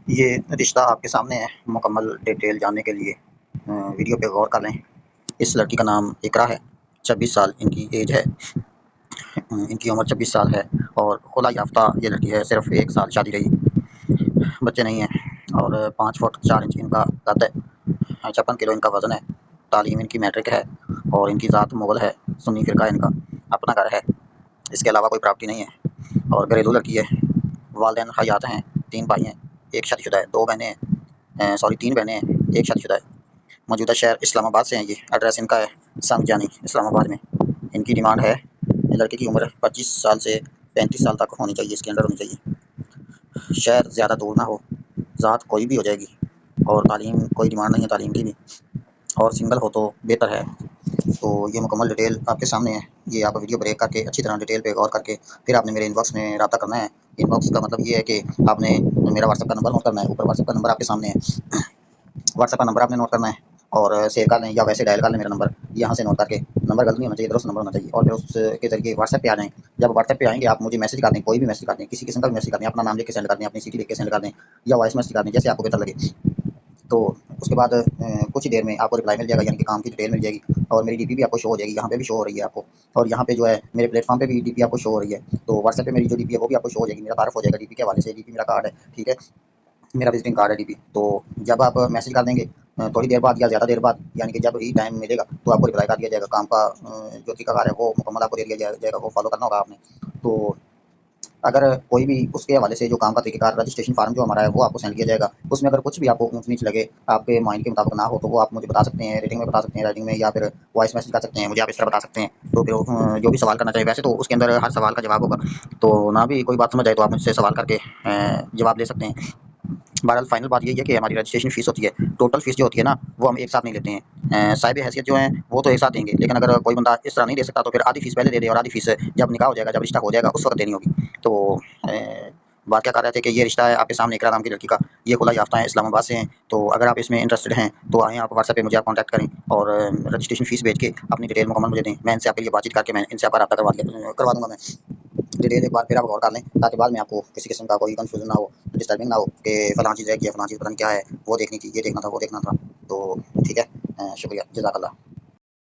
ये रिश्ता आपके सामने है। मुकम्मल डिटेल जानने के लिए वीडियो पे गौर कर लें। इस लड़की का नाम इकरा है। 26 साल इनकी एज है। इनकी उम्र 26 साल है और खुला याफ्ता ये लड़की है। सिर्फ 1 साल शादी रही, बच्चे नहीं हैं और 5 फुट 4 इंच इनका कद है। 56 किलो इनका वज़न है। तालीम इनकी मैट्रिक है और इनकी ज़ात मुग़ल है। सुन्नी फ़िरका है इनका। अपना घर है, इसके अलावा कोई प्रॉपर्टी नहीं है और घरेलू लड़की है। वालिदैन हयात हैं। 3 भाई हैं, 1 शादीशुदा है, 2 बहनें हैं, 3 बहनें हैं, 1 शादीशुदा है। मौजूदा शहर इस्लामाबाद से हैं ये। एड्रेस इनका है संगजानी, इस्लामाबाद में। इनकी डिमांड है, लड़के की उम्र 25 साल से 35 साल तक होनी चाहिए, इसके अंडर होनी चाहिए। शहर ज़्यादा दूर ना हो, ज़ात कोई भी हो जाएगी और तालीम कोई डिमांड नहीं है तालीम की भी, और सिंगल हो तो बेहतर है। तो ये मुकम्मल डिटेल आपके सामने है। ये आप वीडियो ब्रेक करके अच्छी तरह डिटेल पे गौर करके फिर आपने मेरे इनबॉक्स में रब्ता करना है। इनबॉक्स का मतलब ये है कि आपने मेरा व्हाट्सएप का नंबर नोट करना है। ऊपर व्हाट्सएप का नंबर आपके सामने है। व्हाट्सएप का नंबर आपने नोट करना है और सेव कर लें या वैसे डायल कर लें मेरा नंबर यहाँ से नोट करके। नंबर गलत नहीं होना चाहिए, दुरुस्त नंबर होना चाहिए और फिर उसके ज़रिए व्हाट्सएप पे आ जाएँ। जब व्हाट्सएप पे आएँगे आप मुझे मैसेज कर दें, कोई भी मैसेज कर दें, किसी किस्म का भी मैसेज कर दें, अपना नाम लिख के सेंड कर दें, अपनी सिटी लिख के सेंड कर दें या वॉइस मैसेज कर दें, जैसे आपको बेहतर लगे। तो उसके बाद कुछ ही देर में आपको रिप्लाई मिल जाएगा, यानी कि काम की डिटेल मिल जाएगी और मेरी डीपी भी आपको शो हो जाएगी। यहाँ पे भी शो हो रही है आपको, और यहाँ पे जो है मेरे प्लेटफॉर्म पे भी डीपी आपको शो हो रही है। तो व्हाट्सएप पे मेरी जो डीपी है वो भी आपको शो हो जाएगी, मेरा तारुफ हो जाएगा डीपी के हवाले से। डीपी मेरा कार्ड है, ठीक है, मेरा विजिटिंग कार्ड है डीपी। तो जब आप मैसेज कर देंगे थोड़ी देर बाद या ज़्यादा देर बाद, यानी कि जब ही टाइम मिलेगा तो आपको रिप्लाई कर दिया जाएगा। काम का जो तरीकाकार है वो मुकम्मल आपको दे दिया जाएगा, वो फॉलो करना होगा आपने। तो अगर कोई भी उसके हवाले से जो काम का तरीक़ाकार, रजिस्ट्रेशन फ़ॉर्म जो हमारा है वो आपको सेंड किया जाएगा। उसमें अगर कुछ भी आपको ऊँच-नीच लगे, आपके माइंड के मुताबिक ना हो, तो वो आप मुझे बता सकते हैं, रेटिंग में बता सकते हैं, राइटिंग में, या फिर वॉइस मैसेज कर सकते हैं, मुझे आप इस तरह बता सकते हैं। तो फिर जो भी सवाल करना चाहिए, वैसे तो उसके अंदर हर सवाल का जवाब होगा, तो ना भी कोई बात समझ आए तो आप मुझसे सवाल करके जवाब ले सकते हैं। बहरहाल फाइनल बात यही है कि हमारी रजिस्ट्रेशन फ़ीस होती है, टोटल फ़ीस जो होती है ना, वो हम एक साथ नहीं लेते हैं। साहिब हैसियत जो हैं वो तो एक साथ देंगे, लेकिन अगर कोई बंदा इस तरह नहीं दे सकता तो फिर आधी फ़ीस पहले दे दे और आधी फ़ीस जब निकाह हो जाएगा, जब रिश्ता हो जाएगा उस वक़्त देनी होगी। तो बात क्या कर रहे थे कि ये रिश्ता है आपके सामने इकरा नाम की लड़की का। ये खुला याफ्ता है, इस्लामाबाद से हैं। तो अगर आप इसमें इंटरेस्टेड हैं तो आएँ, आप व्हाट्सएप पे मुझे आप कॉन्टैक्ट करें और रजिस्ट्रेशन फ़ीस भेज के अपनी डिटेल मुकम्मल मुझे दें। मैं इनसे आपके लिए बातचीत करके मैं इनसे आपका राब्ता करवा दूँगा मैं। डिटेल एक बार फिर आप गौर कर लें, ताकि बाद में आपको किसी किस्म का कोई कन्फ्यूज़न ना हो, डिस्टर्बिंग ना हो कि फलाँ चीज़ है कि फलाँ चीज़ पता नहीं क्या है, वो देखनी थी, ये देखना था, वो देखना था। तो ठीक है, शुक्रिया, जज़ाकल्लाह।